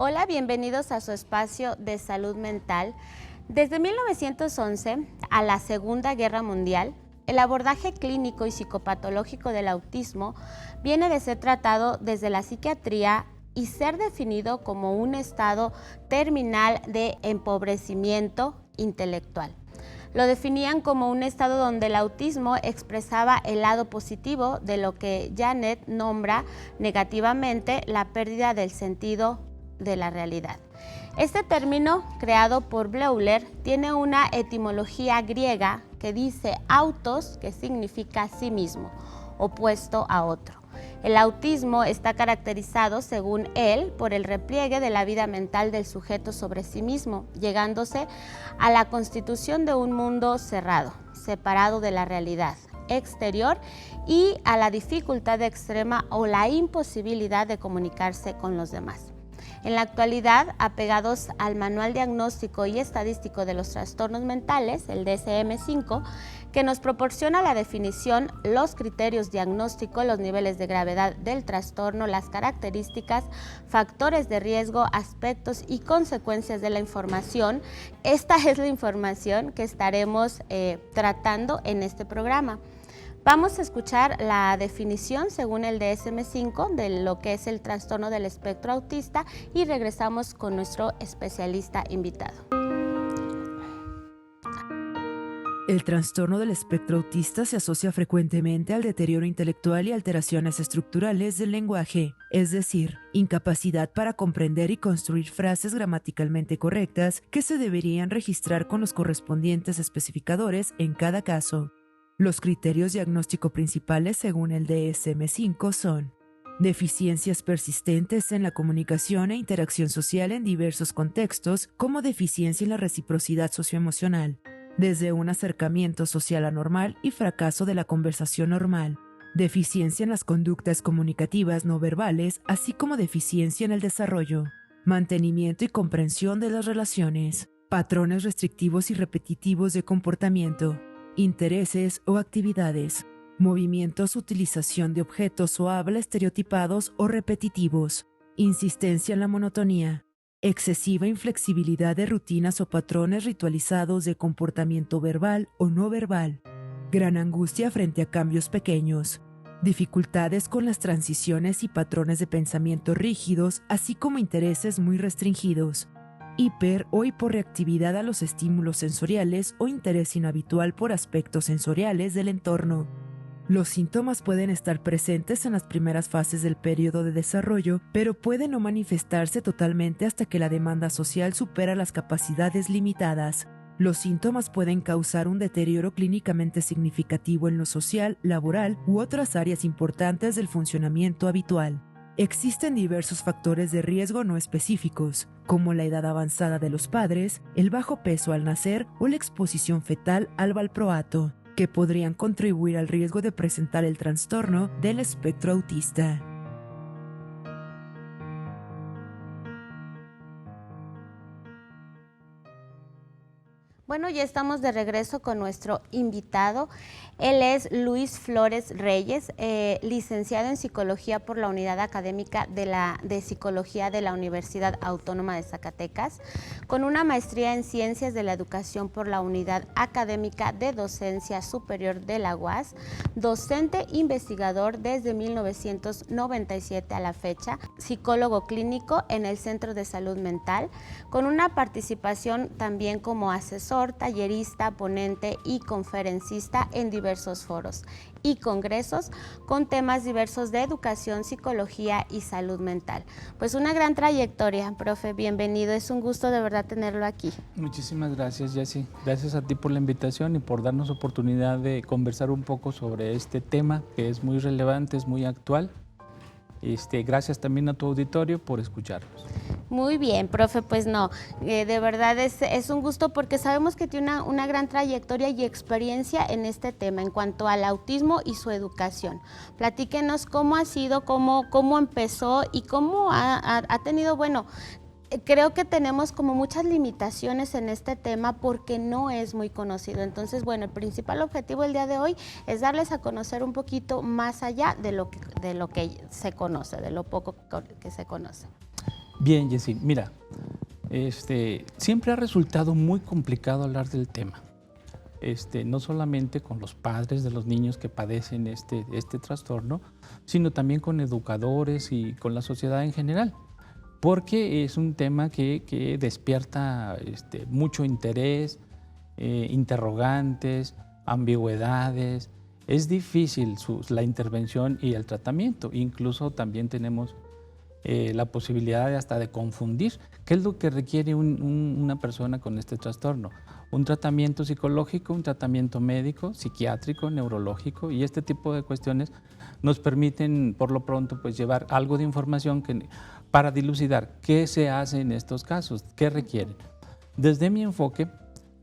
Hola, bienvenidos a su espacio de salud mental. Desde 1911 a la Segunda Guerra Mundial, el abordaje clínico y psicopatológico del autismo viene de ser tratado desde la psiquiatría y ser definido como un estado terminal de empobrecimiento intelectual. Lo definían como un estado donde el autismo expresaba el lado positivo de lo que Janet nombra negativamente la pérdida del sentido de la realidad. Este término, creado por Bleuler, tiene una etimología griega que dice autos, que significa sí mismo, opuesto a otro. El autismo está caracterizado, según él, por el repliegue de la vida mental del sujeto sobre sí mismo, llegándose a la constitución de un mundo cerrado, separado de la realidad exterior y a la dificultad extrema o la imposibilidad de comunicarse con los demás. En la actualidad, apegados al Manual Diagnóstico y Estadístico de los Trastornos Mentales, el DSM-5, que nos proporciona la definición, los criterios diagnósticos, los niveles de gravedad del trastorno, las características, factores de riesgo, aspectos y consecuencias de la información. Esta es la información que estaremos tratando en este programa. Vamos a escuchar la definición según el DSM-5 de lo que es el trastorno del espectro autista y regresamos con nuestro especialista invitado. El trastorno del espectro autista se asocia frecuentemente al deterioro intelectual y alteraciones estructurales del lenguaje, es decir, incapacidad para comprender y construir frases gramaticalmente correctas que se deberían registrar con los correspondientes especificadores en cada caso. Los criterios diagnóstico principales según el DSM-5 son deficiencias persistentes en la comunicación e interacción social en diversos contextos, como deficiencia en la reciprocidad socioemocional, desde un acercamiento social anormal y fracaso de la conversación normal, deficiencia en las conductas comunicativas no verbales, así como deficiencia en el desarrollo, mantenimiento y comprensión de las relaciones, patrones restrictivos y repetitivos de comportamiento, intereses o actividades, movimientos, utilización de objetos o habla estereotipados o repetitivos, insistencia en la monotonía, excesiva inflexibilidad de rutinas o patrones ritualizados de comportamiento verbal o no verbal, gran angustia frente a cambios pequeños, dificultades con las transiciones y patrones de pensamiento rígidos, así como intereses muy restringidos, hiper o hiporreactividad a los estímulos sensoriales o interés inhabitual por aspectos sensoriales del entorno. Los síntomas pueden estar presentes en las primeras fases del periodo de desarrollo, pero pueden no manifestarse totalmente hasta que la demanda social supera las capacidades limitadas. Los síntomas pueden causar un deterioro clínicamente significativo en lo social, laboral u otras áreas importantes del funcionamiento habitual. Existen diversos factores de riesgo no específicos, como la edad avanzada de los padres, el bajo peso al nacer o la exposición fetal al valproato, que podrían contribuir al riesgo de presentar el trastorno del espectro autista. Bueno, ya estamos de regreso con nuestro invitado. Él es Luis Flores Reyes, licenciado en Psicología por la Unidad Académica de Psicología de la Universidad Autónoma de Zacatecas, con una maestría en Ciencias de la Educación por la Unidad Académica de Docencia Superior de la UAS, docente investigador desde 1997 a la fecha, psicólogo clínico en el Centro de Salud Mental, con una participación también como asesor, tallerista, ponente y conferencista en diversos foros y congresos con temas diversos de educación, psicología y salud mental. Pues una gran trayectoria, profe, bienvenido, es un gusto de verdad tenerlo aquí. Muchísimas gracias, Jessy. Gracias a ti por la invitación y por darnos oportunidad de conversar un poco sobre este tema que es muy relevante, es muy actual. Gracias también a tu auditorio por escucharnos. Muy bien, profe, pues no, de verdad es un gusto porque sabemos que tiene una gran trayectoria y experiencia en este tema en cuanto al autismo y su educación. Platíquenos cómo ha sido, cómo empezó y cómo ha tenido, bueno, creo que tenemos como muchas limitaciones en este tema porque no es muy conocido. Entonces, bueno, el principal objetivo del día de hoy es darles a conocer un poquito más allá de lo que se conoce, de lo poco que se conoce. Bien, Jessy, mira, siempre ha resultado muy complicado hablar del tema. No solamente con los padres de los niños que padecen este trastorno, sino también con educadores y con la sociedad en general, porque es un tema que despierta mucho interés, interrogantes, ambigüedades. Es difícil la intervención y el tratamiento. Incluso también tenemos la posibilidad de confundir. ¿Qué es lo que requiere una persona con este trastorno? Un tratamiento psicológico, un tratamiento médico, psiquiátrico, neurológico, y este tipo de cuestiones nos permiten por lo pronto pues llevar algo de información para dilucidar qué se hace en estos casos, qué requieren. Desde mi enfoque,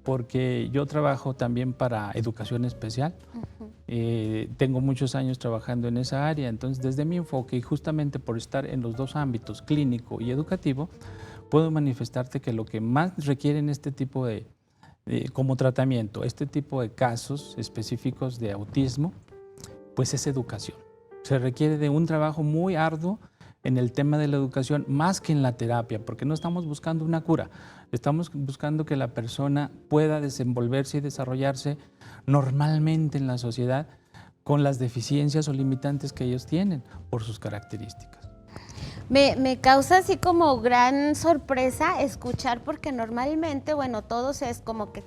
porque yo trabajo también para educación especial, tengo muchos años trabajando en esa área, entonces desde mi enfoque y justamente por estar en los dos ámbitos, clínico y educativo, puedo manifestarte que lo que más requiere en este tipo como tratamiento, este tipo de casos específicos de autismo, pues es educación. Se requiere de un trabajo muy arduo en el tema de la educación, más que en la terapia, porque no estamos buscando una cura, estamos buscando que la persona pueda desenvolverse y desarrollarse normalmente en la sociedad con las deficiencias o limitantes que ellos tienen por sus características. Me causa así como gran sorpresa escuchar, porque normalmente, bueno, todos es como que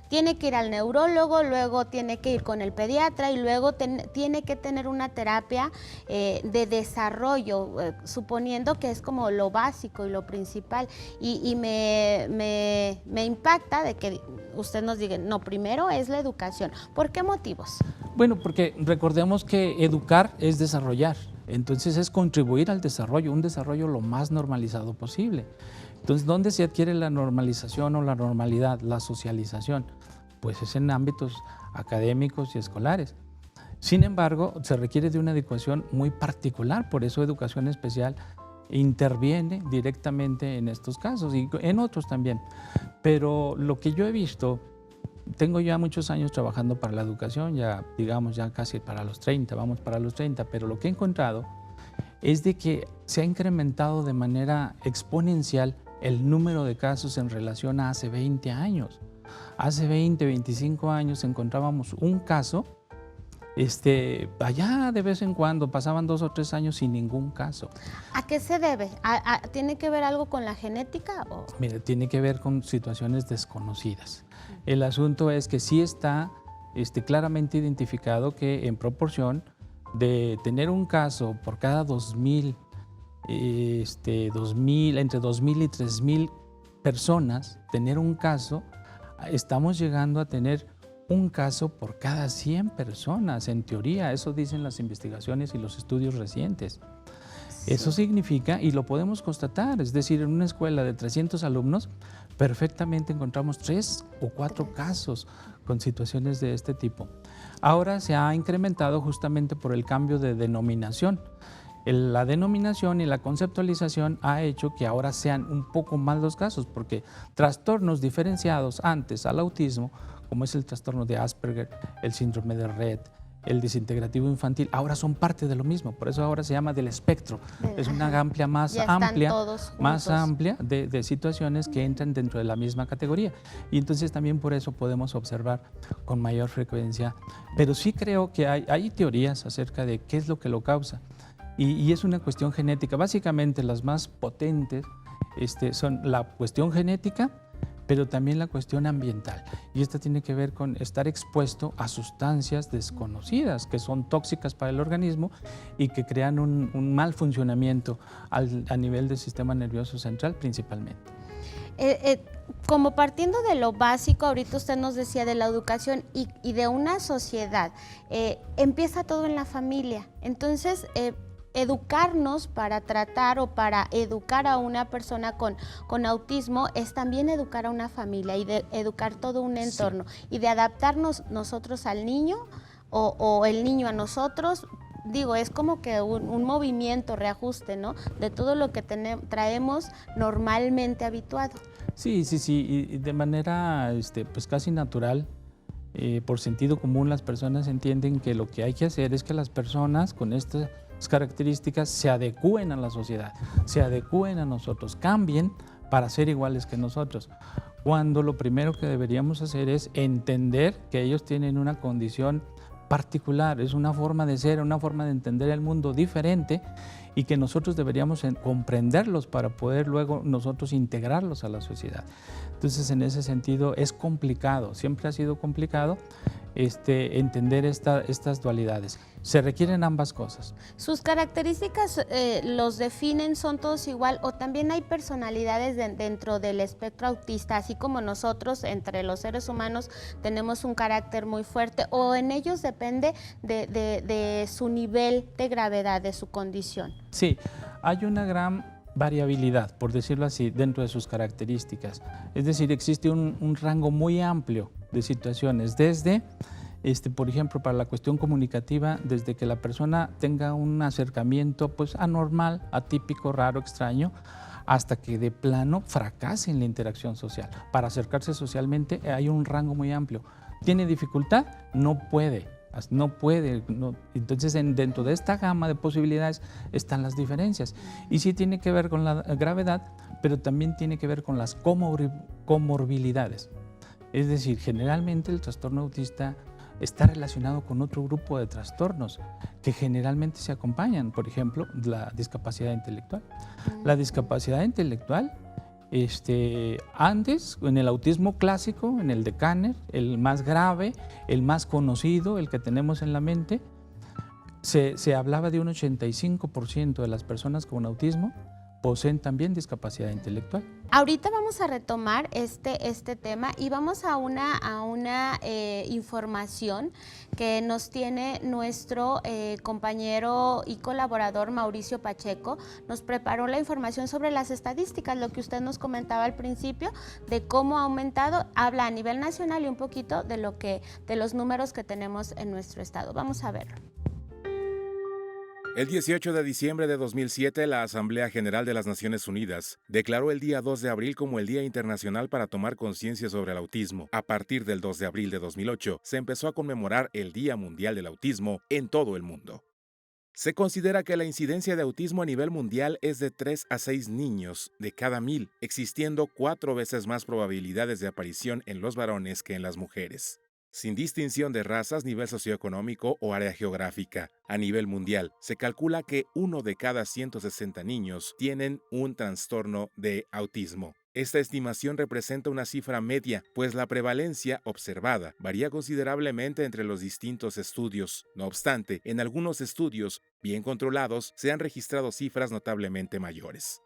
tiene que ir al neurólogo, luego tiene que ir con el pediatra y luego tiene que tener una terapia de desarrollo, suponiendo que es como lo básico y lo principal. Y me impacta de que usted nos diga, no, primero es la educación. ¿Por qué motivos? Bueno, porque recordemos que educar es desarrollar. Entonces es contribuir al desarrollo, un desarrollo lo más normalizado posible. Entonces, ¿dónde se adquiere la normalización o la normalidad, la socialización? Pues es en ámbitos académicos y escolares. Sin embargo, se requiere de una adecuación muy particular, por eso educación especial interviene directamente en estos casos y en otros también. Pero lo que yo he visto, tengo ya muchos años trabajando para la educación, ya digamos ya casi para los 30, vamos para los 30, pero lo que he encontrado es de que se ha incrementado de manera exponencial el número de casos en relación a hace 20 años. Hace 20, 25 años encontrábamos un caso, allá de vez en cuando, pasaban 2 o 3 años sin ningún caso. ¿A qué se debe? ¿Tiene que ver algo con la genética? ¿O? Mira, tiene que ver con situaciones desconocidas. El asunto es que sí está claramente identificado que en proporción de tener un caso por cada 2,000, entre 2,000 y 3,000 personas, tener un caso, estamos llegando a tener un caso por cada 100 personas, en teoría. Eso dicen las investigaciones y los estudios recientes. Sí. Eso significa, y lo podemos constatar, es decir, en una escuela de 300 alumnos, perfectamente encontramos 3 o 4 casos con situaciones de este tipo. Ahora se ha incrementado justamente por el cambio de denominación. La denominación y la conceptualización ha hecho que ahora sean un poco más los casos, porque trastornos diferenciados antes al autismo, como es el trastorno de Asperger, el síndrome de Rett, el desintegrativo infantil, ahora son parte de lo mismo, por eso ahora se llama del espectro. Es una amplia, más amplia de situaciones que entran dentro de la misma categoría. Y entonces también por eso podemos observar con mayor frecuencia. Pero sí creo que hay teorías acerca de qué es lo que lo causa. Y es una cuestión genética. Básicamente las más potentes son la cuestión genética, pero también la cuestión ambiental. Y esta tiene que ver con estar expuesto a sustancias desconocidas que son tóxicas para el organismo y que crean un mal funcionamiento a nivel del sistema nervioso central principalmente. Como partiendo de lo básico, ahorita usted nos decía de la educación y de una sociedad, empieza todo en la familia. Entonces, educarnos para tratar o para educar a una persona con autismo es también educar a una familia y de educar todo un entorno, sí. Y de adaptarnos nosotros al niño o el niño a nosotros. Digo, es como que un movimiento, reajuste, ¿no? De todo lo que traemos normalmente habituado. Sí, y de manera pues casi natural. Por sentido común, las personas entienden que lo que hay que hacer es que las personas con esta características se adecúen a la sociedad, se adecúen a nosotros, cambien para ser iguales que nosotros. Cuando lo primero que deberíamos hacer es entender que ellos tienen una condición particular, es una forma de ser, una forma de entender el mundo diferente y que nosotros deberíamos comprenderlos para poder luego nosotros integrarlos a la sociedad. Entonces, en ese sentido es complicado, siempre ha sido complicado entender estas dualidades. Se requieren ambas cosas. ¿Sus características los definen, son todos igual o también hay personalidades dentro del espectro autista, así como nosotros entre los seres humanos tenemos un carácter muy fuerte o en ellos depende de su nivel de gravedad, de su condición? Sí, hay una gran variabilidad, por decirlo así, dentro de sus características. Es decir, existe un rango muy amplio de situaciones, desde, por ejemplo, para la cuestión comunicativa, desde que la persona tenga un acercamiento pues anormal, atípico, raro, extraño, hasta que de plano fracase en la interacción social. Para acercarse socialmente hay un rango muy amplio. ¿Tiene dificultad? No puede. Entonces, dentro de esta gama de posibilidades están las diferencias. Y sí tiene que ver con la gravedad, pero también tiene que ver con las comorbilidades. Es decir, generalmente el trastorno autista está relacionado con otro grupo de trastornos que generalmente se acompañan, por ejemplo, la discapacidad intelectual. La discapacidad intelectual, antes, en el autismo clásico, en el de Kanner, el más grave, el más conocido, el que tenemos en la mente, se hablaba de un 85% de las personas con autismo poseen también discapacidad intelectual. Ahorita vamos a retomar este tema y vamos a una información que nos tiene nuestro compañero y colaborador Mauricio Pacheco. Nos preparó la información sobre las estadísticas, lo que usted nos comentaba al principio, de cómo ha aumentado, habla a nivel nacional y un poquito de los números que tenemos en nuestro estado. Vamos a verlo. El 18 de diciembre de 2007, la Asamblea General de las Naciones Unidas declaró el día 2 de abril como el Día Internacional para tomar conciencia sobre el autismo. A partir del 2 de abril de 2008, se empezó a conmemorar el Día Mundial del Autismo en todo el mundo. Se considera que la incidencia de autismo a nivel mundial es de 3 a 6 niños de cada 1000, existiendo 4 veces más probabilidades de aparición en los varones que en las mujeres. Sin distinción de razas, nivel socioeconómico o área geográfica. A nivel mundial, se calcula que 1 de cada 160 niños tienen un trastorno de autismo. Esta estimación representa una cifra media, pues la prevalencia observada varía considerablemente entre los distintos estudios. No obstante, en algunos estudios bien controlados se han registrado cifras notablemente mayores.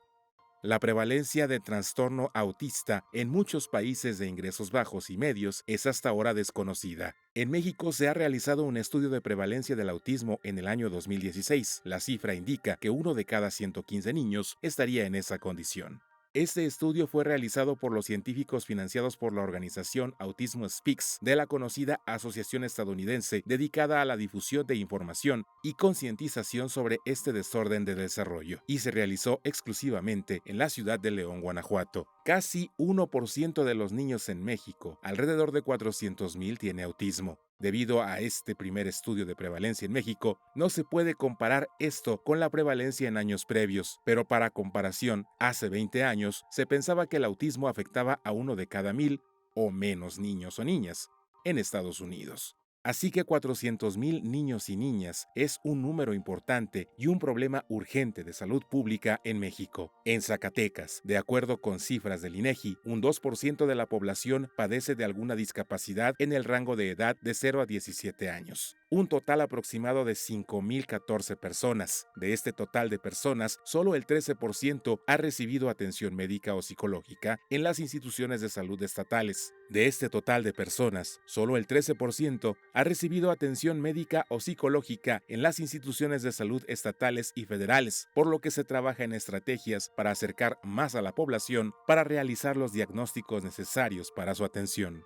La prevalencia de trastorno autista en muchos países de ingresos bajos y medios es hasta ahora desconocida. En México se ha realizado un estudio de prevalencia del autismo en el año 2016. La cifra indica que 1 de cada 115 niños estaría en esa condición. Este estudio fue realizado por los científicos financiados por la organización Autism Speaks de la conocida asociación estadounidense dedicada a la difusión de información y concientización sobre este desorden de desarrollo, y se realizó exclusivamente en la ciudad de León, Guanajuato. Casi 1% de los niños en México, alrededor de 400,000, tiene autismo. Debido a este primer estudio de prevalencia en México, no se puede comparar esto con la prevalencia en años previos, pero para comparación, hace 20 años se pensaba que el autismo afectaba a 1 de cada 1000 o menos niños o niñas en Estados Unidos. Así que 400,000 niños y niñas es un número importante y un problema urgente de salud pública en México. En Zacatecas, de acuerdo con cifras del INEGI, un 2% de la población padece de alguna discapacidad en el rango de edad de 0 a 17 años. Un total aproximado de 5,014 personas. De este total de personas, solo el 13% ha recibido atención médica o psicológica en las instituciones de salud estatales. De este total de personas, solo el 13% ha recibido atención médica o psicológica en las instituciones de salud estatales y federales, por lo que se trabaja en estrategias para acercar más a la población para realizar los diagnósticos necesarios para su atención.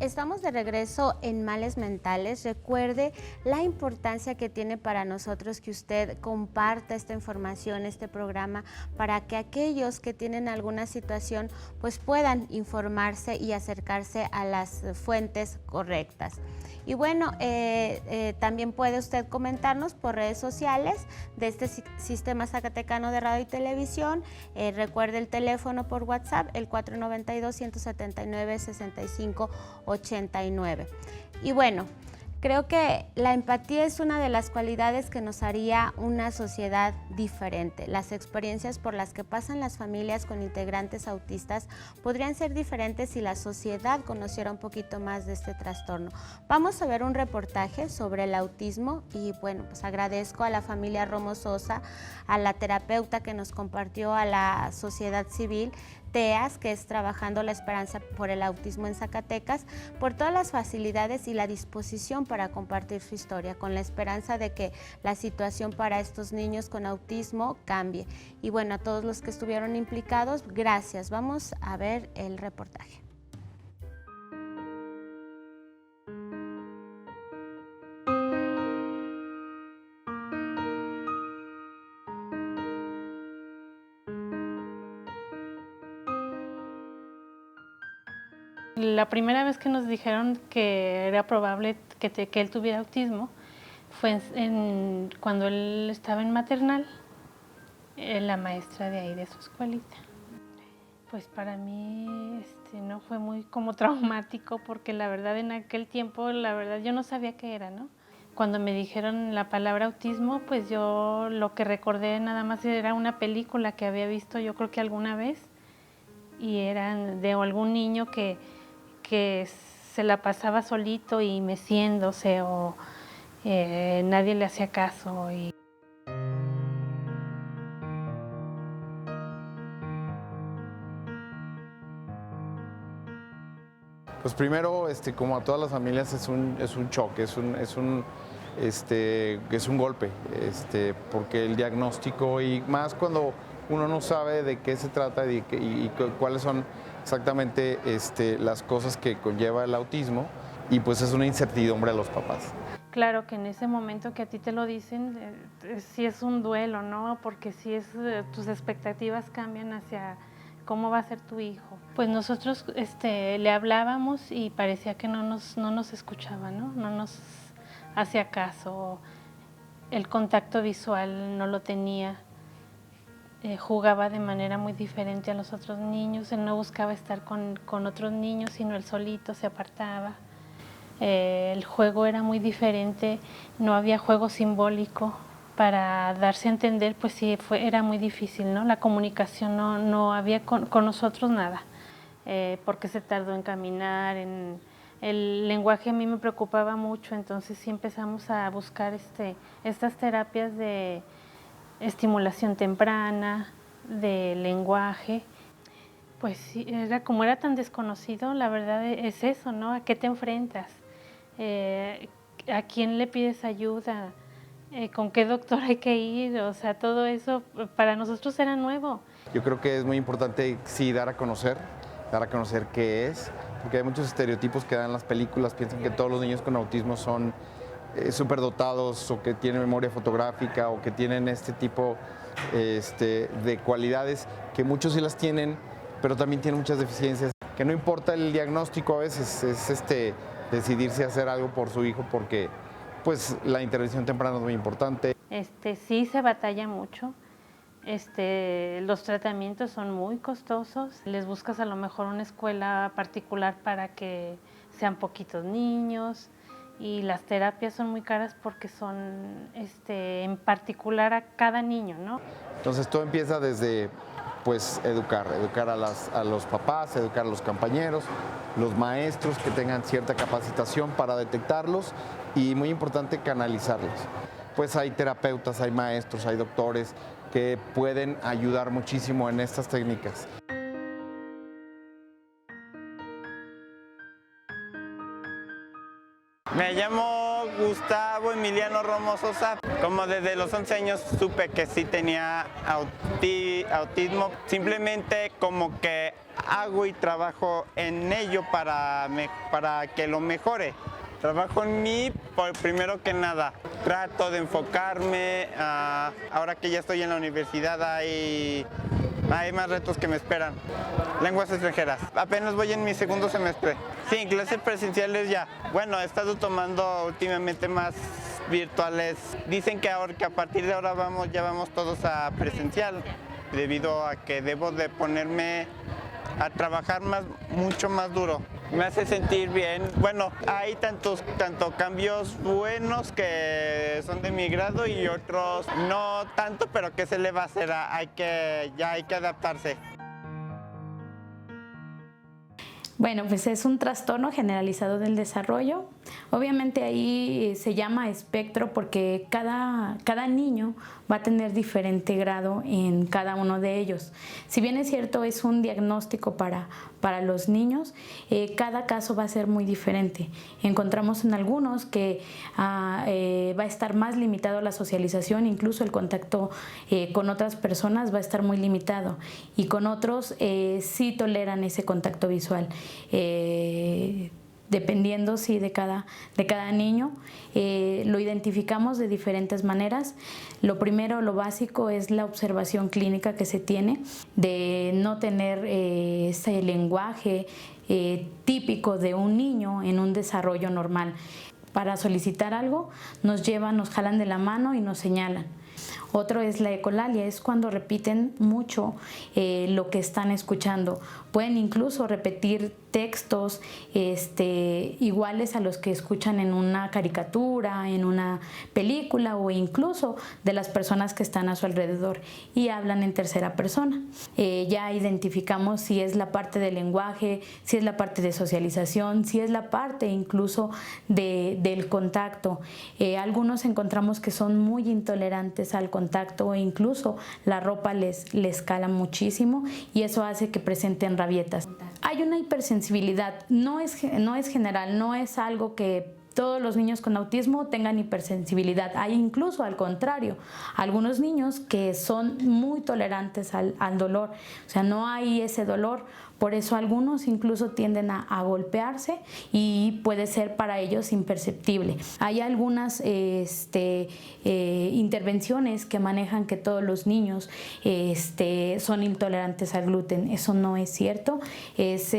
Estamos de regreso en Males Mentales. Recuerde la importancia que tiene para nosotros que usted comparta esta información, este programa, para que aquellos que tienen alguna situación pues puedan informarse y acercarse a las fuentes correctas. Y bueno, también puede usted comentarnos por redes sociales de este Sistema Zacatecano de Radio y Televisión. Recuerde el teléfono por WhatsApp, el 492-179-6589. Y bueno, creo que la empatía es una de las cualidades que nos haría una sociedad diferente. Las experiencias por las que pasan las familias con integrantes autistas podrían ser diferentes si la sociedad conociera un poquito más de este trastorno. Vamos a ver un reportaje sobre el autismo y bueno, pues agradezco a la familia Romo Sosa, a la terapeuta que nos compartió, a la sociedad civil, TEAS, que es Trabajando la Esperanza por el Autismo en Zacatecas, por todas las facilidades y la disposición para compartir su historia, con la esperanza de que la situación para estos niños con autismo cambie. Y bueno, a todos los que estuvieron implicados, gracias. Vamos a ver el reportaje. La primera vez que nos dijeron que era probable que él tuviera autismo fue cuando él estaba en maternal, la maestra de ahí de su escuelita. Pues para mí no fue muy como traumático porque la verdad en aquel tiempo, la verdad yo no sabía qué era, ¿no? Cuando me dijeron la palabra autismo, pues yo lo que recordé nada más era una película que había visto yo creo que alguna vez y era de algún niño que se la pasaba solito y meciéndose o nadie le hacía caso. Pues primero, como a todas las familias, es un choque, es un golpe, porque el diagnóstico y más cuando uno no sabe de qué se trata y cuáles son exactamente las cosas que conlleva el autismo y pues es una incertidumbre a los papás. Claro que en ese momento que a ti te lo dicen, sí es un duelo, ¿no? Porque sí tus expectativas cambian hacia cómo va a ser tu hijo. Pues nosotros le hablábamos y parecía que no nos escuchaba, ¿no? No nos hacía caso, el contacto visual no lo tenía. Jugaba de manera muy diferente a los otros niños, él no buscaba estar con otros niños, sino él solito se apartaba. El juego era muy diferente, no había juego simbólico para darse a entender, pues sí, era muy difícil, ¿no? La comunicación no había con nosotros nada, porque se tardó en caminar, el lenguaje a mí me preocupaba mucho, entonces sí empezamos a buscar estas terapias de estimulación temprana, de lenguaje. Pues sí, como era tan desconocido, la verdad es eso, ¿no? ¿A qué te enfrentas? ¿A quién le pides ayuda? ¿Con qué doctor hay que ir? O sea, todo eso para nosotros era nuevo. Yo creo que es muy importante, sí, dar a conocer qué es, porque hay muchos estereotipos que dan las películas, piensan que todos los niños con autismo son superdotados o que tienen memoria fotográfica o que tienen este tipo de cualidades, que muchos sí las tienen, pero también tienen muchas deficiencias. Que no importa el diagnóstico, a veces es decidirse a hacer algo por su hijo, porque pues la intervención temprana es muy importante. Sí se batalla mucho. Los tratamientos son muy costosos. Les buscas a lo mejor una escuela particular para que sean poquitos niños. Y las terapias son muy caras porque son en particular a cada niño, ¿no? Entonces todo empieza desde pues educar a los papás, educar a los compañeros, los maestros que tengan cierta capacitación para detectarlos y muy importante canalizarlos. Pues hay terapeutas, hay maestros, hay doctores que pueden ayudar muchísimo en estas técnicas. Me llamo Gustavo Emiliano Romo Sosa. Como desde los 11 años supe que sí tenía autismo, simplemente como que hago y trabajo en ello para que lo mejore. Trabajo en mí primero que nada. Trato de enfocarme. Ahora que ya estoy en la universidad hay más retos que me esperan. Lenguas extranjeras. Apenas voy en mi segundo semestre. Sí, en clases presenciales ya. Bueno, he estado tomando últimamente más virtuales. Dicen que a partir de ahora ya vamos todos a presencial, debido a que debo de ponerme a trabajar mucho más duro. Me hace sentir bien. Bueno, hay tanto cambios buenos que son de mi grado y otros no tanto, pero ¿qué se le va a hacer? Hay que adaptarse. Bueno, pues es un trastorno generalizado del desarrollo. Obviamente ahí se llama espectro porque cada niño va a tener diferente grado en cada uno de ellos. Si bien es cierto, es un diagnóstico para los niños, cada caso va a ser muy diferente. Encontramos en algunos que va a estar más limitado la socialización, incluso el contacto con otras personas va a estar muy limitado, y con otros sí toleran ese contacto visual. Dependiendo sí de cada niño, lo identificamos de diferentes maneras. Lo primero, lo básico, es la observación clínica que se tiene de no tener ese lenguaje típico de un niño en un desarrollo normal. Para solicitar algo nos jalan de la mano y nos señalan. Otro es la ecolalia, es cuando repiten mucho lo que están escuchando. Pueden incluso repetir textos iguales a los que escuchan en una caricatura, en una película, o incluso de las personas que están a su alrededor, y hablan en tercera persona. Ya identificamos si es la parte del lenguaje, si es la parte de socialización, si es la parte incluso del contacto. Algunos encontramos que son muy intolerantes al contacto, e incluso la ropa les cala muchísimo, y eso hace que presenten rabietas. Hay una hipersensibilidad, no es general, no es algo que todos los niños con autismo tengan hipersensibilidad. Hay incluso al contrario, algunos niños que son muy tolerantes al dolor, o sea, no hay ese dolor. Por eso algunos incluso tienden a golpearse, y puede ser para ellos imperceptible. Hay algunas intervenciones que manejan que todos los niños son intolerantes al gluten. Eso no es cierto. Es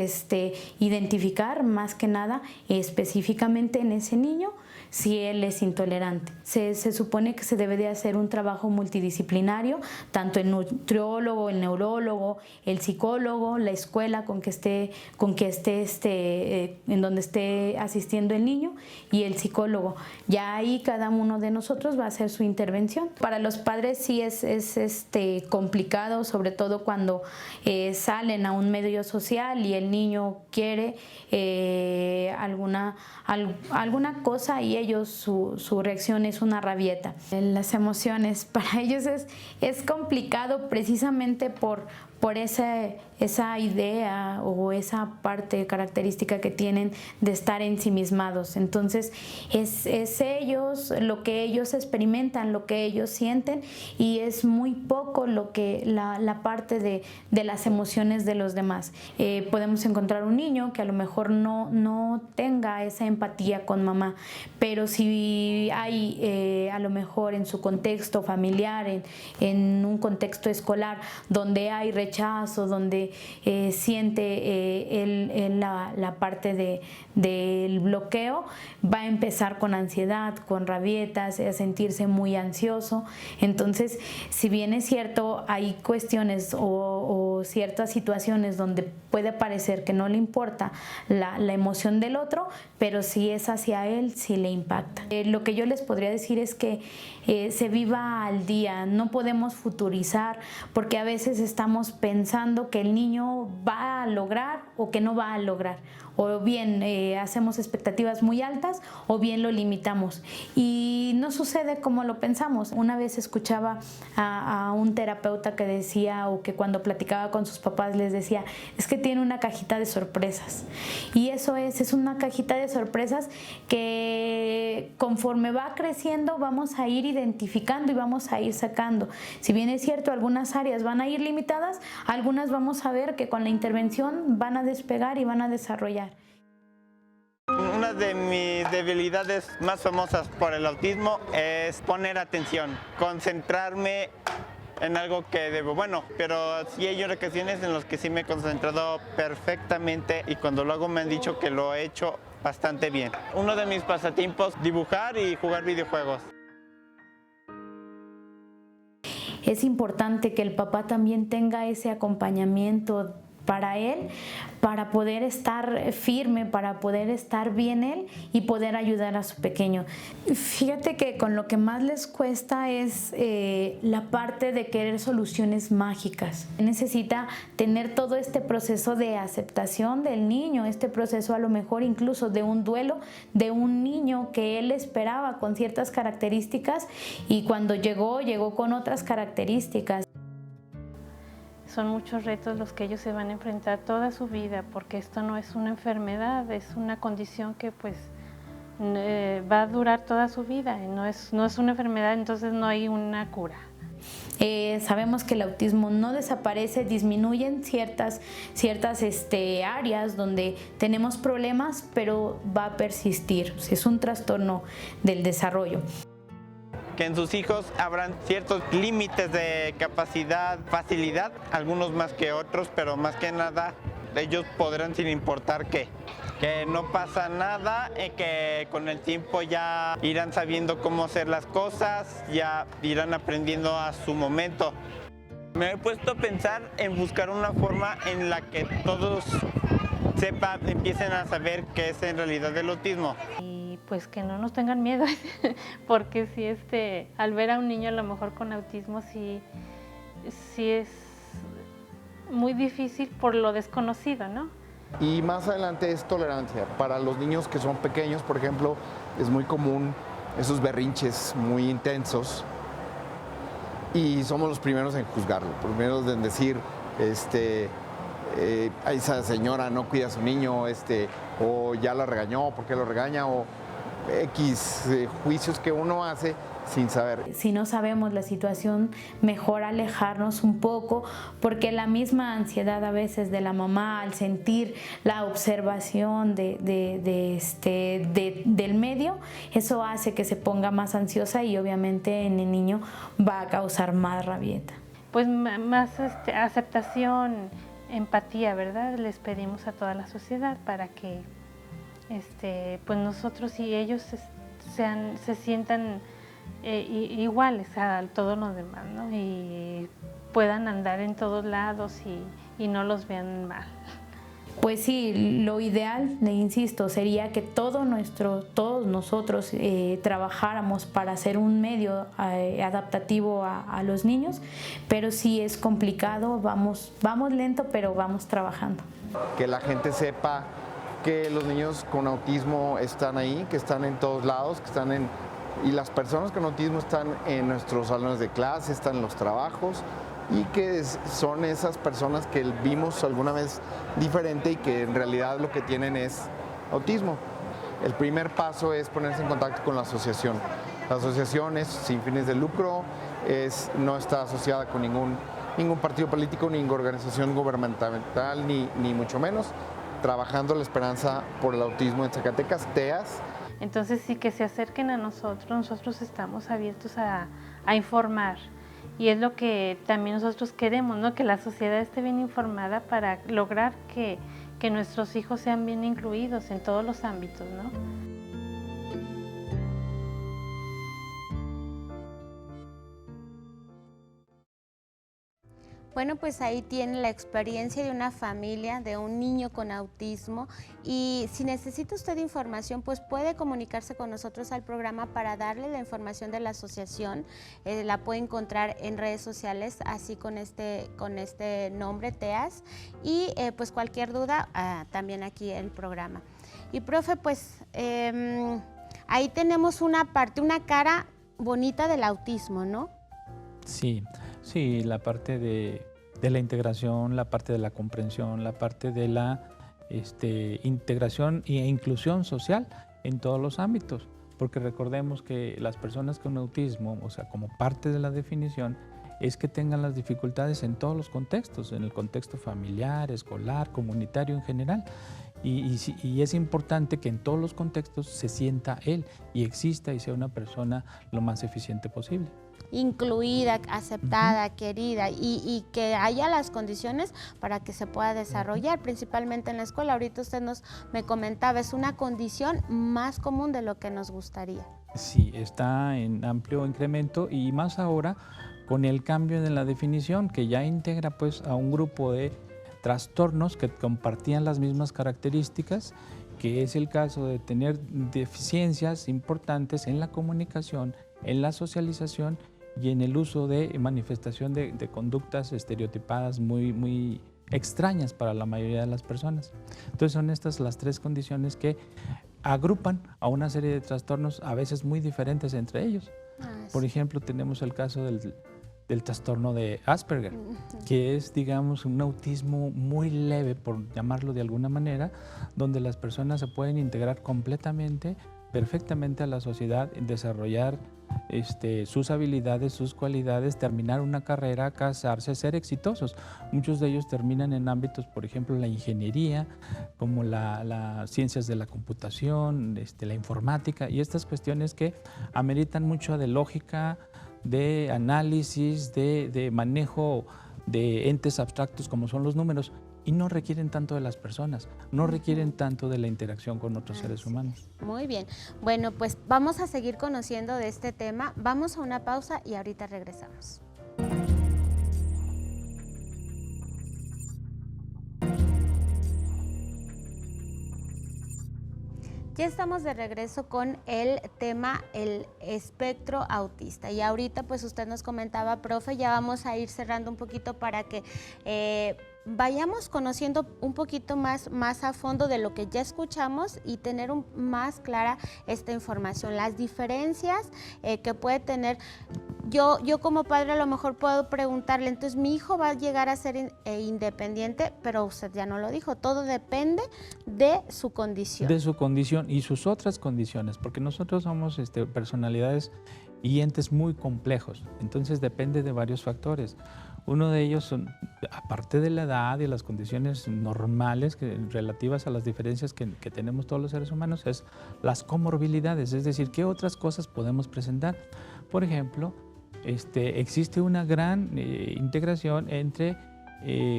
identificar más que nada específicamente en ese niño si él es intolerante. Se supone que se debe de hacer un trabajo multidisciplinario, tanto el nutriólogo, el neurólogo, el psicólogo, la escuela en donde esté asistiendo el niño, y el psicólogo. Ya ahí cada uno de nosotros va a hacer su intervención. Para los padres sí es complicado, sobre todo cuando salen a un medio social y el niño quiere alguna cosa, y ellos su reacción es una rabieta. Las emociones para ellos es complicado, precisamente por esa idea o esa parte característica que tienen de estar ensimismados. Entonces es ellos, lo que ellos experimentan, lo que ellos sienten, y es muy poco lo que la parte de las emociones de los demás. Podemos encontrar un niño que a lo mejor no tenga esa empatía con mamá, pero si hay a lo mejor en su contexto familiar, en un contexto escolar donde hay rechazo, donde siente la parte del bloqueo, va a empezar con ansiedad, con rabietas, a sentirse muy ansioso. Entonces, si bien es cierto, hay cuestiones o ciertas situaciones donde puede parecer que no le importa la emoción del otro, pero si es hacia él, sí le impacta. Lo que yo les podría decir es que se viva al día, no podemos futurizar, porque a veces estamos pensando que el niño va a lograr o que no va a lograr, o bien hacemos expectativas muy altas o bien lo limitamos. Y no sucede como lo pensamos. Una vez escuchaba a un terapeuta que decía, o que cuando platicaba con sus papás les decía, es que tiene una cajita de sorpresas. Y eso es una cajita de sorpresas que conforme va creciendo vamos a ir identificando y vamos a ir sacando. Si bien es cierto, algunas áreas van a ir limitadas, algunas vamos a ver que con la intervención van a despegar y van a desarrollar. Una de mis debilidades más famosas por el autismo es poner atención, concentrarme en algo que debo. Bueno, pero sí hay ocasiones en las que sí me he concentrado perfectamente y cuando lo hago me han dicho que lo he hecho bastante bien. Uno de mis pasatiempos, dibujar y jugar videojuegos. Es importante que el papá también tenga ese acompañamiento para él, para poder estar firme, para poder estar bien él y poder ayudar a su pequeño. Fíjate que con lo que más les cuesta es la parte de querer soluciones mágicas. Necesita tener todo este proceso de aceptación del niño, este proceso a lo mejor incluso de un duelo de un niño que él esperaba con ciertas características y cuando llegó con otras características. Son muchos retos los que ellos se van a enfrentar toda su vida, porque esto no es una enfermedad, es una condición que pues va a durar toda su vida, no es una enfermedad, entonces no hay una cura. Sabemos que el autismo no desaparece, disminuyen ciertas áreas donde tenemos problemas, pero va a persistir, es un trastorno del desarrollo. Que en sus hijos habrán ciertos límites de capacidad, facilidad, algunos más que otros, pero más que nada ellos podrán sin importar qué. Que no pasa nada, que con el tiempo ya irán sabiendo cómo hacer las cosas, ya irán aprendiendo a su momento. Me he puesto a pensar en buscar una forma en la que todos empiecen a saber qué es en realidad el autismo. Pues que no nos tengan miedo, porque si al ver a un niño a lo mejor con autismo sí es muy difícil por lo desconocido, ¿no? Y más adelante es tolerancia. Para los niños que son pequeños, por ejemplo, es muy común esos berrinches muy intensos y somos los primeros en juzgarlo, primeros en decir, esa señora no cuida a su niño, o ya la regañó, ¿por qué lo regaña? O X juicios que uno hace sin saber. Si no sabemos la situación, mejor alejarnos un poco, porque la misma ansiedad a veces de la mamá al sentir la observación del medio, eso hace que se ponga más ansiosa y obviamente en el niño va a causar más rabieta. Pues más aceptación, empatía, ¿verdad? Les pedimos a toda la sociedad para que pues nosotros y ellos se sientan iguales a todos los demás, ¿no? Y puedan andar en todos lados y no los vean mal. Pues sí, lo ideal, le insisto, sería que todos nosotros trabajáramos para hacer un medio adaptativo a los niños, pero sí es complicado, vamos lento, pero vamos trabajando. Que la gente sepa que los niños con autismo están ahí, que están en todos lados, y las personas con autismo están en nuestros salones de clase, están en los trabajos, y que son esas personas que vimos alguna vez diferente y que en realidad lo que tienen es autismo. El primer paso es ponerse en contacto con la asociación. La asociación es sin fines de lucro, no está asociada con ningún partido político, ni organización gubernamental, ni mucho menos. Trabajando la esperanza por el autismo en Zacatecas, TEAS. Entonces sí que se acerquen a nosotros estamos abiertos a informar. Y es lo que también nosotros queremos, ¿no? Que la sociedad esté bien informada para lograr que nuestros hijos sean bien incluidos en todos los ámbitos, ¿no? Bueno, pues ahí tiene la experiencia de una familia, de un niño con autismo, y si necesita usted información, pues puede comunicarse con nosotros al programa para darle la información de la asociación. La puede encontrar en redes sociales, así con este nombre, TEAS, y pues cualquier duda, también aquí en el programa. Y profe, pues ahí tenemos una cara bonita del autismo, ¿no? Sí, la parte de la integración, la parte de la comprensión, la parte de la integración e inclusión social en todos los ámbitos, porque recordemos que las personas con autismo, o sea, como parte de la definición, es que tengan las dificultades en todos los contextos, en el contexto familiar, escolar, comunitario en general. Y es importante que en todos los contextos se sienta él y exista y sea una persona lo más eficiente posible. Incluida, aceptada, querida, y que haya las condiciones para que se pueda desarrollar, principalmente en la escuela. Ahorita usted me comentaba, es una condición más común de lo que nos gustaría. Sí, está en amplio incremento y más ahora con el cambio de la definición que ya integra pues a un grupo de trastornos que compartían las mismas características, que es el caso de tener deficiencias importantes en la comunicación, en la socialización y en el uso de manifestación de conductas estereotipadas muy extrañas para la mayoría de las personas. Entonces son estas las tres condiciones que agrupan a una serie de trastornos a veces muy diferentes entre ellos. Por ejemplo, tenemos el caso del trastorno de Asperger, que es, digamos, un autismo muy leve, por llamarlo de alguna manera, donde las personas se pueden integrar completamente, perfectamente a la sociedad, desarrollar sus habilidades, sus cualidades, terminar una carrera, casarse, ser exitosos. Muchos de ellos terminan en ámbitos, por ejemplo, la ingeniería, como las ciencias de la computación, la informática, y estas cuestiones que ameritan mucho de lógica, de análisis, de manejo de entes abstractos como son los números, y no requieren tanto de las personas, no requieren tanto de la interacción con otros seres humanos. Muy bien. Bueno, pues vamos a seguir conociendo de este tema. Vamos a una pausa y ahorita regresamos. Ya estamos de regreso con el tema, el espectro autista. Y ahorita pues usted nos comentaba, profe, ya vamos a ir cerrando un poquito para que vayamos conociendo un poquito más a fondo de lo que ya escuchamos y tener más clara esta información, las diferencias que puede tener. Yo como padre a lo mejor puedo preguntarle, entonces mi hijo va a llegar a ser independiente, pero usted ya no lo dijo, todo depende de su condición. De su condición y sus otras condiciones, porque nosotros somos personalidades y entes muy complejos, entonces depende de varios factores. Uno de ellos son, aparte de la edad y las condiciones normales relativas a las diferencias que tenemos todos los seres humanos, es las comorbilidades, es decir, qué otras cosas podemos presentar. Por ejemplo, existe una gran integración entre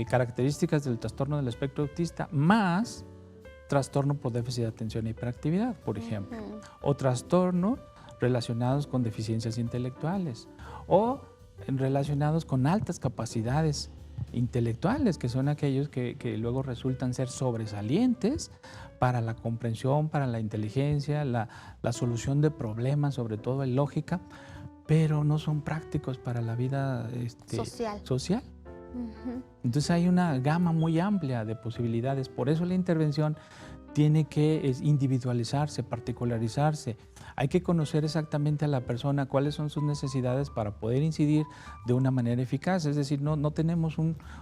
características del trastorno del espectro autista más trastorno por déficit de atención e hiperactividad, por ejemplo, o trastornos relacionados con deficiencias intelectuales, o relacionados con altas capacidades intelectuales, que son aquellos que luego resultan ser sobresalientes para la comprensión, para la inteligencia, la solución de problemas, sobre todo en lógica, pero no son prácticos para la vida social. Entonces hay una gama muy amplia de posibilidades, por eso la intervención tiene que individualizarse, particularizarse. Hay que conocer exactamente a la persona cuáles son sus necesidades para poder incidir de una manera eficaz. Es decir, no tenemos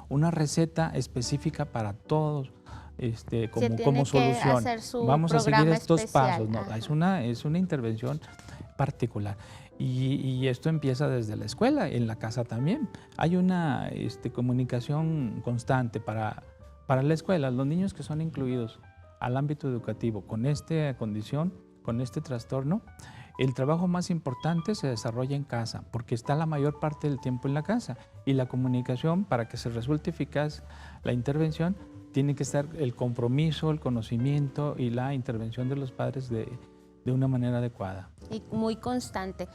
una receta específica para todos como solución. Vamos a seguir estos pasos. No, es una intervención particular. Y esto empieza desde la escuela, en la casa también. Hay una comunicación constante para la escuela. Los niños que son incluidos al ámbito educativo con esta condición, con este trastorno, el trabajo más importante se desarrolla en casa, porque está la mayor parte del tiempo en la casa. Y la comunicación, para que se resulte eficaz la intervención, tiene que estar el compromiso, el conocimiento y la intervención de los padres de una manera adecuada. Y muy constante.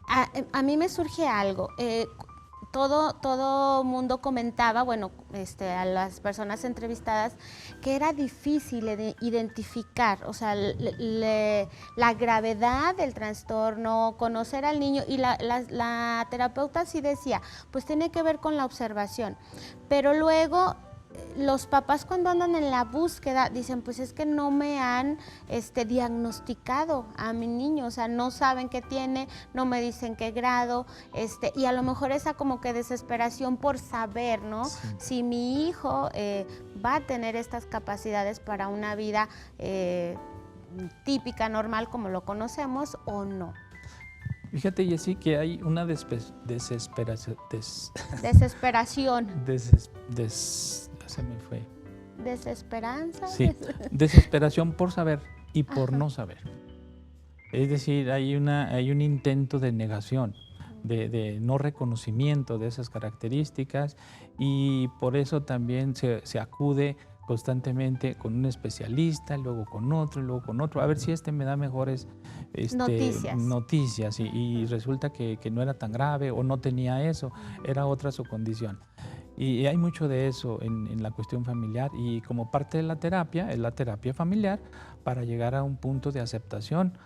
A mí me surge algo. todo mundo comentaba, bueno, a las personas entrevistadas, que era difícil identificar, o sea, la gravedad del trastorno, conocer al niño, y la terapeuta sí decía, pues tiene que ver con la observación, pero luego los papás, cuando andan en la búsqueda, dicen, pues es que no me han diagnosticado a mi niño, o sea, no saben qué tiene, no me dicen qué grado, y a lo mejor esa como que desesperación por saber, ¿no? Sí. Si mi hijo va a tener estas capacidades para una vida típica, normal, como lo conocemos, o no. Fíjate, Jessy, que hay una desesperación. Se me fue. ¿Desesperanza? Sí, desesperación por saber y por no saber. Es decir, hay un intento de negación, de no reconocimiento de esas características, y por eso también se acude constantemente con un especialista, luego con otro, a ver si me da mejores noticias y resulta que no era tan grave o no tenía eso, era otra su condición. Y hay mucho de eso en la cuestión familiar, y como parte de la terapia, es la terapia familiar para llegar a un punto de aceptación,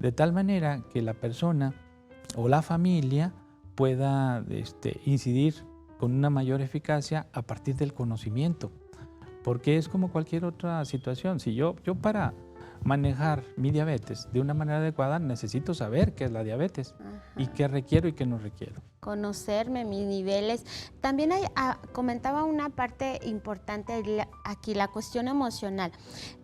de tal manera que la persona o la familia pueda incidir con una mayor eficacia a partir del conocimiento. Porque es como cualquier otra situación. Si yo para manejar mi diabetes de una manera adecuada necesito saber qué es la diabetes. Ajá. Y qué requiero y qué no requiero. Conocerme, mis niveles. También comentaba una parte importante aquí, la cuestión emocional.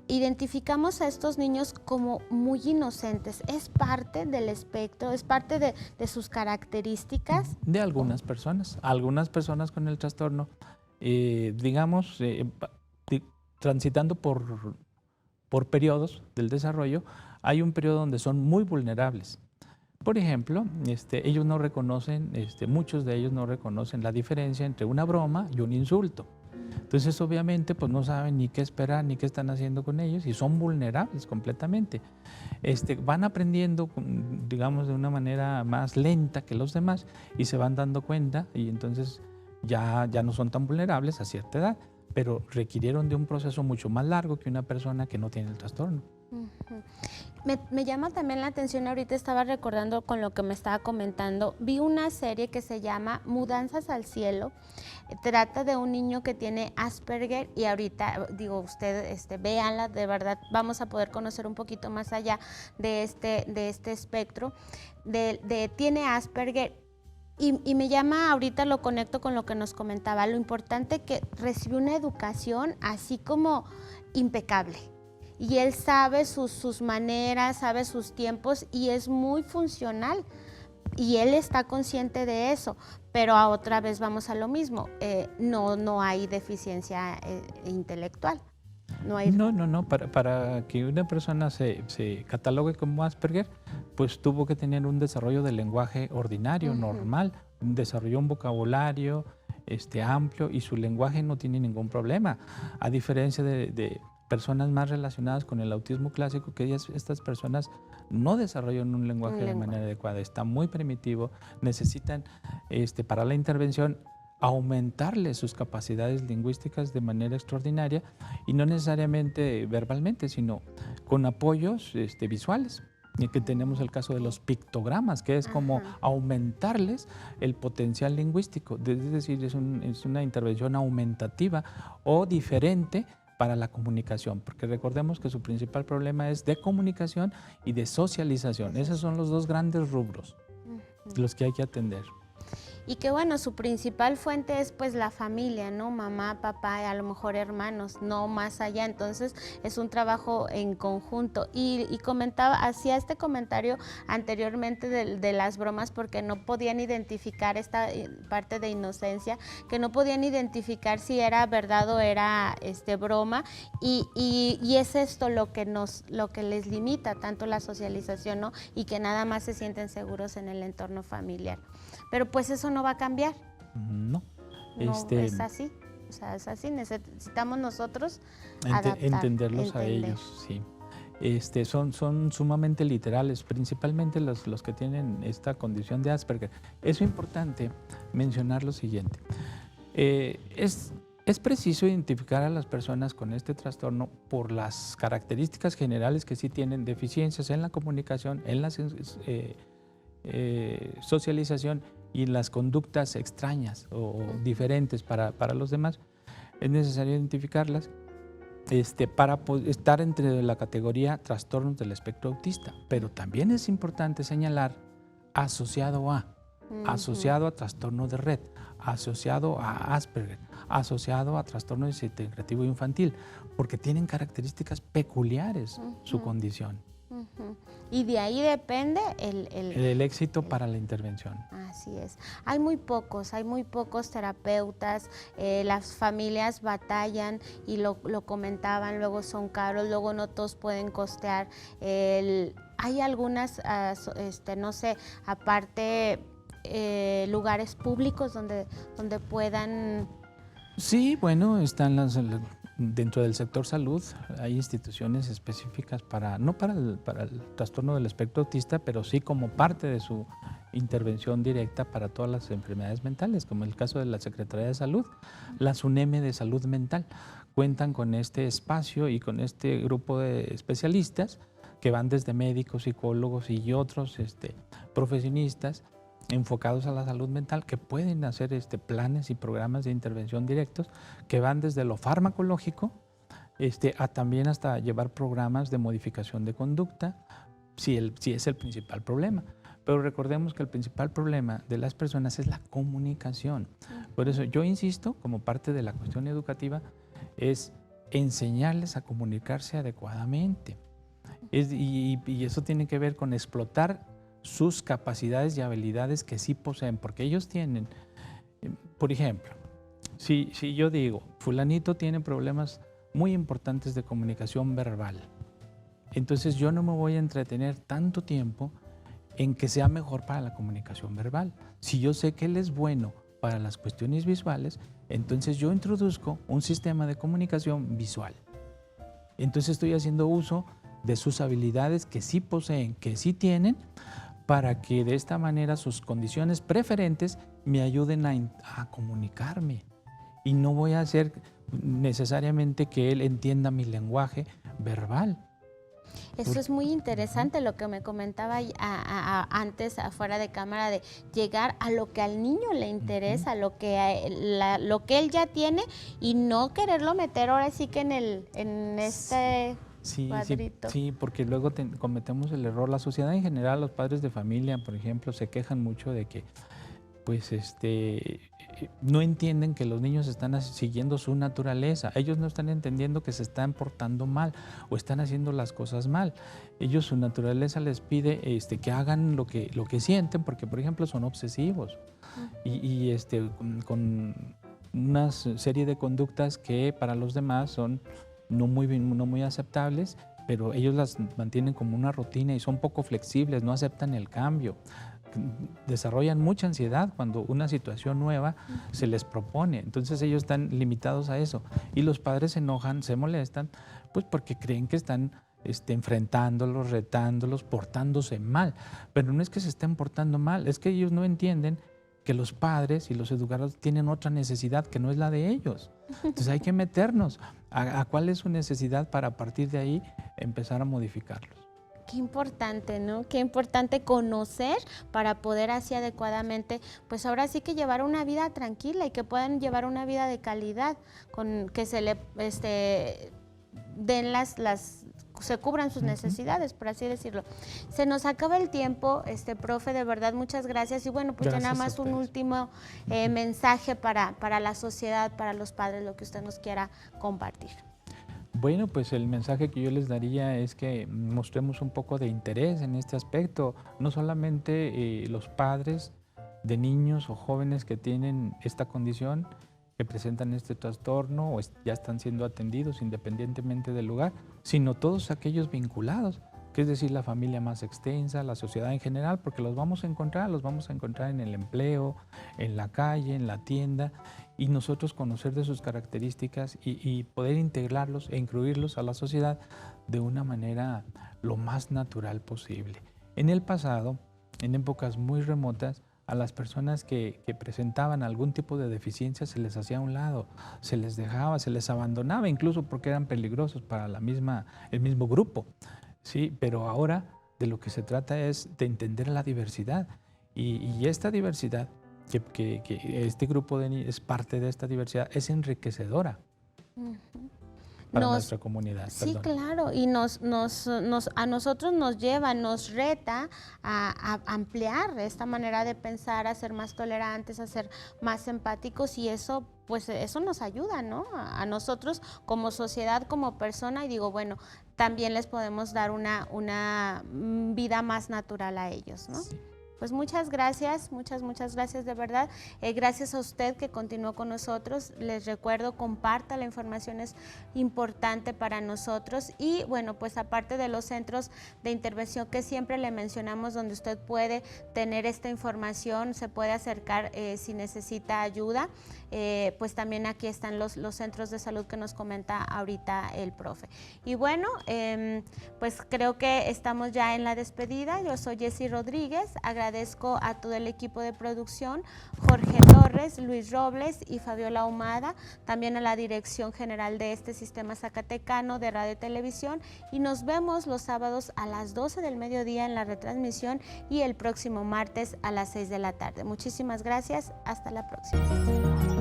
Identificamos a estos niños como muy inocentes. ¿Es parte del espectro? ¿Es parte de sus características? De algunas personas. Algunas personas con el trastorno, transitando por periodos del desarrollo, hay un periodo donde son muy vulnerables. Por ejemplo, ellos no reconocen, muchos de ellos no reconocen la diferencia entre una broma y un insulto. Entonces, obviamente, pues no saben ni qué esperar, ni qué están haciendo con ellos, y son vulnerables completamente. Van aprendiendo, digamos, de una manera más lenta que los demás, y se van dando cuenta, y entonces ya no son tan vulnerables a cierta edad, pero requirieron de un proceso mucho más largo que una persona que no tiene el trastorno. Uh-huh. Me llama también la atención, ahorita estaba recordando con lo que me estaba comentando, vi una serie que se llama Mudanzas al Cielo, trata de un niño que tiene Asperger, y ahorita, digo, usted véanla, de verdad vamos a poder conocer un poquito más allá de este espectro, tiene Asperger. Y me llama, ahorita lo conecto con lo que nos comentaba, lo importante que recibe una educación así como impecable. Y él sabe sus maneras, sabe sus tiempos, y es muy funcional. Y él está consciente de eso, pero otra vez vamos a lo mismo, no hay deficiencia intelectual. No. Para que una persona se catalogue como Asperger, pues tuvo que tener un desarrollo del lenguaje ordinario, normal, desarrolló un vocabulario amplio, y su lenguaje no tiene ningún problema, a diferencia de personas más relacionadas con el autismo clásico, que estas personas no desarrollan un lenguaje de manera adecuada, está muy primitivo, necesitan para la intervención aumentarle sus capacidades lingüísticas de manera extraordinaria, y no necesariamente verbalmente, sino con apoyos visuales. Y que tenemos el caso de los pictogramas, que es como aumentarles el potencial lingüístico, es decir, es una intervención aumentativa o diferente para la comunicación, porque recordemos que su principal problema es de comunicación y de socialización. Esos son los dos grandes rubros, los que hay que atender. Y que bueno, su principal fuente es pues la familia, ¿no? Mamá, papá y a lo mejor hermanos, no más allá. Entonces es un trabajo en conjunto. Y hacía este comentario anteriormente de las bromas, porque no podían identificar esta parte de inocencia, que no podían identificar si era verdad o era broma, y es esto lo que les limita tanto la socialización, ¿no? Y que nada más se sienten seguros en el entorno familiar. Pero pues eso no va a cambiar. No. Es así. O sea, es así. Necesitamos nosotros entenderlos a ellos, sí. son sumamente literales, principalmente los que tienen esta condición de Asperger. Es importante mencionar lo siguiente. Es preciso identificar a las personas con este trastorno por las características generales que sí tienen, deficiencias en la comunicación, en la socialización y las conductas extrañas o diferentes para los demás. Es necesario identificarlas para estar entre la categoría trastornos del espectro autista, pero también es importante señalar asociado a trastorno de Rett, asociado a Asperger, asociado a trastorno desintegrativo infantil, porque tienen características peculiares su condición. Y de ahí depende el éxito para la intervención. Así es. Hay muy pocos terapeutas, las familias batallan y lo comentaban, luego son caros, luego no todos pueden costear. Hay algunas, no sé, aparte lugares públicos donde puedan... Sí, bueno, están dentro del sector salud hay instituciones específicas no para el trastorno del espectro autista, pero sí como parte de su intervención directa para todas las enfermedades mentales, como el caso de la Secretaría de Salud, la SUNEME de Salud Mental. Cuentan con este espacio y con este grupo de especialistas que van desde médicos, psicólogos y otros profesionistas enfocados a la salud mental, que pueden hacer planes y programas de intervención directos que van desde lo farmacológico a también hasta llevar programas de modificación de conducta, si es el principal problema. Pero recordemos que el principal problema de las personas es la comunicación. Por eso yo insisto, como parte de la cuestión educativa, es enseñarles a comunicarse adecuadamente. Y eso tiene que ver con explotar sus capacidades y habilidades que sí poseen, porque ellos tienen, por ejemplo, si yo digo, fulanito tiene problemas muy importantes de comunicación verbal, entonces yo no me voy a entretener tanto tiempo en que sea mejor para la comunicación verbal. Si yo sé que él es bueno para las cuestiones visuales, entonces yo introduzco un sistema de comunicación visual. Entonces estoy haciendo uso de sus habilidades que sí poseen, que sí tienen, para que de esta manera sus condiciones preferentes me ayuden a comunicarme. Y no voy a hacer necesariamente que él entienda mi lenguaje verbal. Eso es muy interesante lo que me comentaba antes afuera de cámara, de llegar a lo que al niño le interesa, lo que él ya tiene, y no quererlo meter ahora sí que en este... Sí, porque luego cometemos el error. La sociedad en general, los padres de familia, por ejemplo, se quejan mucho de que no entienden que los niños están siguiendo su naturaleza. Ellos no están entendiendo que se están portando mal o están haciendo las cosas mal. Ellos, su naturaleza les pide que hagan lo que sienten, porque, por ejemplo, son obsesivos y con una serie de conductas que para los demás son no muy aceptables, pero ellos las mantienen como una rutina y son poco flexibles, no aceptan el cambio. Desarrollan mucha ansiedad cuando una situación nueva se les propone. Entonces ellos están limitados a eso. Y los padres se enojan, se molestan, pues porque creen que están enfrentándolos, retándolos, portándose mal. Pero no es que se estén portando mal, es que ellos no entienden que los padres y los educadores tienen otra necesidad que no es la de ellos. Entonces hay que meternos a cuál es su necesidad para a partir de ahí empezar a modificarlos. Qué importante, ¿no? Qué importante conocer para poder así adecuadamente, pues ahora sí que llevar una vida tranquila y que puedan llevar una vida de calidad, con que se le den se cubran sus necesidades, por así decirlo. Se nos acaba el tiempo, profe, de verdad, muchas gracias. Y bueno, pues gracias, ya nada más un último mensaje para la sociedad, para los padres, lo que usted nos quiera compartir. Bueno, pues el mensaje que yo les daría es que mostremos un poco de interés en este aspecto, no solamente los padres de niños o jóvenes que tienen esta condición, que presentan este trastorno o ya están siendo atendidos independientemente del lugar, sino todos aquellos vinculados, que es decir, la familia más extensa, la sociedad en general, porque los vamos a encontrar en el empleo, en la calle, en la tienda, y nosotros conocer de sus características y poder integrarlos e incluirlos a la sociedad de una manera lo más natural posible. En el pasado, en épocas muy remotas, a las personas que presentaban algún tipo de deficiencia se les hacía a un lado, se les dejaba, se les abandonaba, incluso porque eran peligrosos para el mismo grupo. Sí, pero ahora de lo que se trata es de entender la diversidad y esta diversidad, que este grupo es parte de esta diversidad, es enriquecedora para nuestra comunidad. Sí, Perdón. claro, y a nosotros nos lleva, nos reta a ampliar esta manera de pensar, a ser más tolerantes, a ser más empáticos, y eso pues eso nos ayuda, ¿no? A nosotros como sociedad, como persona, y digo, bueno, también les podemos dar una vida más natural a ellos, ¿no? Sí. Pues muchas gracias, muchas gracias de verdad. Gracias a usted que continuó con nosotros. Les recuerdo, comparta, la información es importante para nosotros. Y bueno, pues aparte de los centros de intervención que siempre le mencionamos, donde usted puede tener esta información, se puede acercar si necesita ayuda, pues también aquí están los centros de salud que nos comenta ahorita el profe. Y bueno, pues creo que estamos ya en la despedida. Yo soy Jessy Rodríguez. Agradezco a todo el equipo de producción, Jorge Torres, Luis Robles y Fabiola Ahumada, también a la Dirección General de este Sistema Zacatecano de Radio y Televisión, y nos vemos los sábados a las 12 del mediodía en la retransmisión y el próximo martes a las 6 de la tarde. Muchísimas gracias, hasta la próxima.